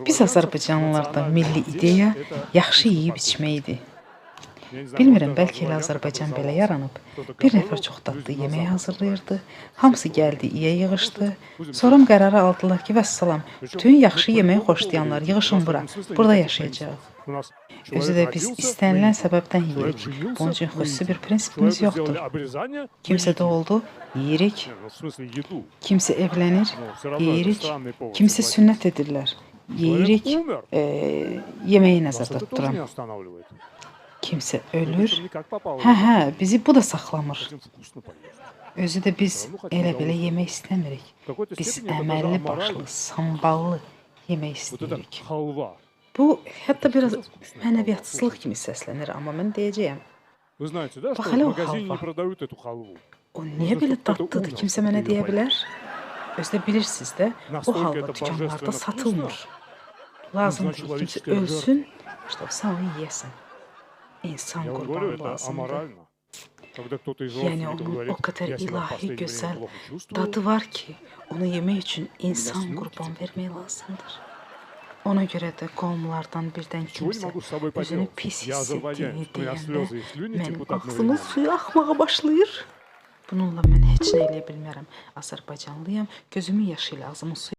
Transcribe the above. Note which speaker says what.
Speaker 1: Biz Azərbaycanlılarda milli ideya yaxşı yeyib içmək idi. Bilmirəm, bəlkə elə Azərbaycan belə yaranıb. Bir nəfər çox dadlı yemək hazırlayırdı. Hamısı gəldi, iyə yığışdı. Sonra qərarı aldılar ki, vəssalam, bütün yaxşı yeməyi xoşlayanlar yığışın bura. Burada yaşayacaq. Özü də biz istənilən səbəbdən yeyirik. Bunun üçün xüsusi bir prinsipimiz yoxdur. Kimsə doğuldu, yeyirik. Kimsə evlənir, yeyirik. Kimsə sünnət edirlər, yeyirik. Yeməyi nəzərdə tuturam. Kimsə ölür. Hə, bizi bu da saxlamır. Özü də biz elə belə yemək istəmirik. Biz əməlli başlı, samballı yemək istəyirik. Bu, hətta biraz mənəviyyatsızlıq kimi səslənir, amma mən deyəcəyəm. Bax, hələ o halva. O niyə belə dadlıdır, kimsə mənə deyə bilər? Özü də bilirsiniz də, o halva dükanlarda satılmır. Lazımdır ki, kimsə ölsün, işte sən onu yiyəsən. İnsan qurbanı lazımdır. Yəni onun o qədər ilahi gözəl dadı var ki, onu yemək üçün insan qurban vermək lazımdır. Ona görə də qolumlardan birdən kimsə özünü pis hiss etdiyini deyəndə mənim ağzımın suyu axmağa başlayır. Bununla mən heç nə eləyə bilmərəm. Azərbaycanlıyam, gözümün yaşı ilə ağzımın suyu